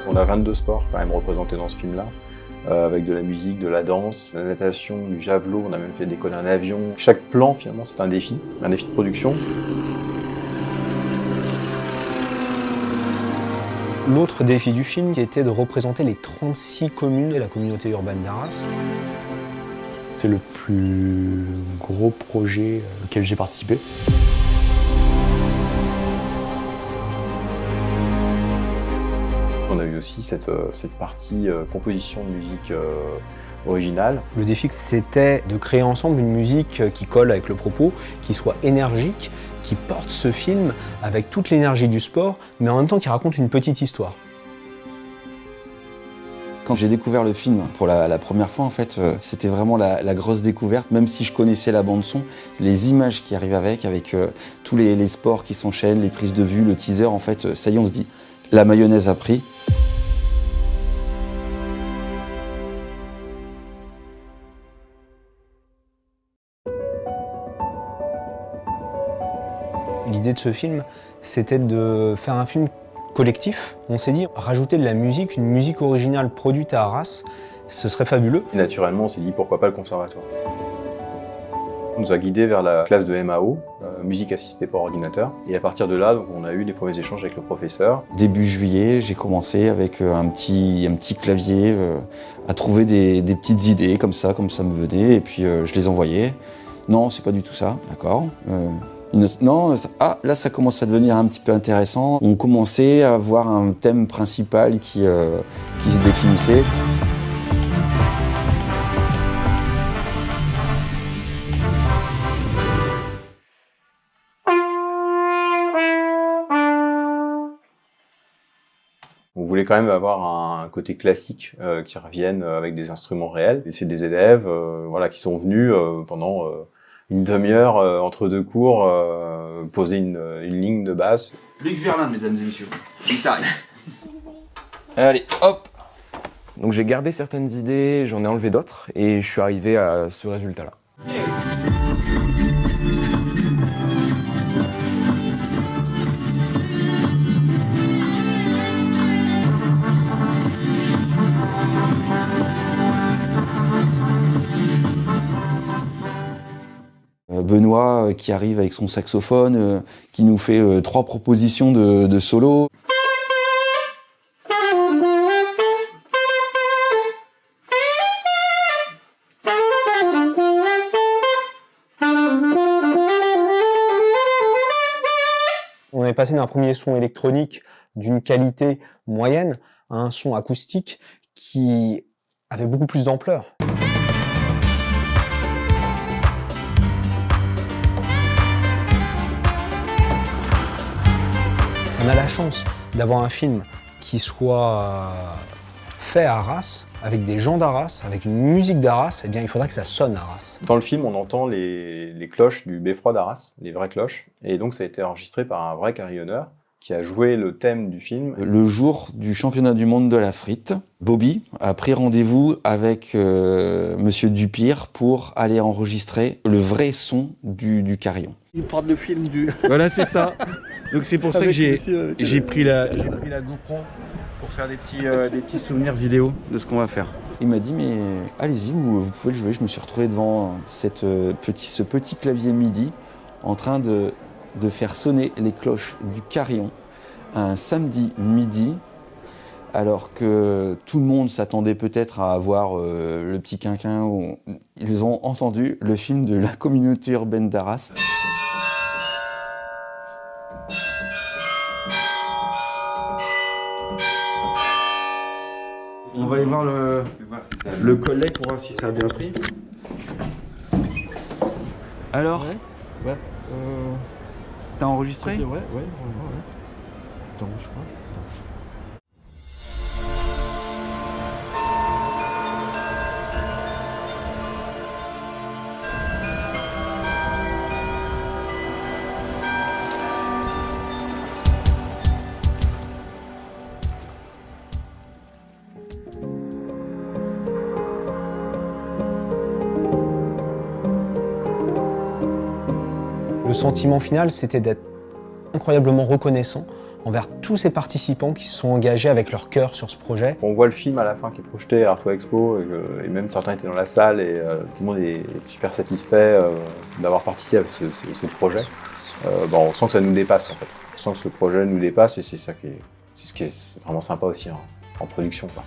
On a 22 sports quand même représentés dans ce film-là, avec de la musique, de la danse, de la natation, du javelot, on a même fait décoller un avion. Chaque plan finalement c'est un défi de production. L'autre défi du film qui était de représenter les 36 communes de la communauté urbaine d'Arras. C'est le plus gros projet auquel j'ai participé. On a eu aussi cette partie composition de musique originale. Le défi, c'était de créer ensemble une musique qui colle avec le propos, qui soit énergique, qui porte ce film avec toute l'énergie du sport, mais en même temps qui raconte une petite histoire. Quand j'ai découvert le film pour la première fois, en fait, c'était vraiment la grosse découverte. Même si je connaissais la bande-son, les images qui arrivent avec tous les sports qui s'enchaînent, les prises de vue, le teaser, en fait, ça y est, on se dit, la mayonnaise a pris. L'idée de ce film, c'était de faire un film collectif. On s'est dit, rajouter de la musique, une musique originale produite à Arras, ce serait fabuleux. Et naturellement, on s'est dit pourquoi pas le conservatoire. On nous a guidés vers la classe de MAO, musique assistée par ordinateur. Et à partir de là, donc, on a eu des premiers échanges avec le professeur. Début juillet, j'ai commencé avec un petit clavier à trouver des petites idées comme ça me venait, et puis je les envoyais. Non, c'est pas du tout ça, d'accord. Non, là ça commence à devenir un petit peu intéressant. On commençait à avoir un thème principal qui se définissait. On voulait quand même avoir un côté classique qui revienne avec des instruments réels. Et c'est des élèves qui sont venus pendant une demi-heure entre deux cours poser une ligne de basse. Luc Verlin, mesdames et messieurs, guitariste. Allez, hop. Donc j'ai gardé certaines idées, j'en ai enlevé d'autres, et je suis arrivé à ce résultat-là. Benoît qui arrive avec son saxophone, qui nous fait 3 propositions de solo. On est passé d'un premier son électronique d'une qualité moyenne à un son acoustique qui avait beaucoup plus d'ampleur. On a la chance d'avoir un film qui soit fait à Arras, avec des gens d'Arras, avec une musique d'Arras. Eh bien, il faudra que ça sonne à Arras. Dans le film, on entend les cloches du beffroi d'Arras, les vraies cloches. Et donc, ça a été enregistré par un vrai carillonneur qui a joué le thème du film. Le jour du championnat du monde de la frite, Bobby a pris rendez-vous avec Monsieur Dupire pour aller enregistrer le vrai son du carillon. Il parle de film du... Voilà, c'est ça. Donc c'est pour ça que j'ai pris la GoPro pour faire des petits souvenirs vidéo de ce qu'on va faire. Il m'a dit mais allez-y, vous pouvez le jouer. Je me suis retrouvé devant ce petit clavier MIDI en train de faire sonner les cloches du carillon un samedi midi, alors que tout le monde s'attendait peut-être à avoir le petit quinquin où ils ont entendu le film de la communauté urbaine d'Arras. On va aller voir le collègue pour voir si ça a bien pris. Alors Ouais. T'as enregistré? Ouais. Attends, je crois. Le sentiment final, c'était d'être incroyablement reconnaissant envers tous ces participants qui se sont engagés avec leur cœur sur ce projet. On voit le film à la fin qui est projeté à Artois Expo, et même certains étaient dans la salle, et tout le monde est super satisfait d'avoir participé à ce projet. On sent que ça nous dépasse en fait. On sent que ce projet nous dépasse, et c'est ça qui est, c'est vraiment sympa aussi en production, quoi.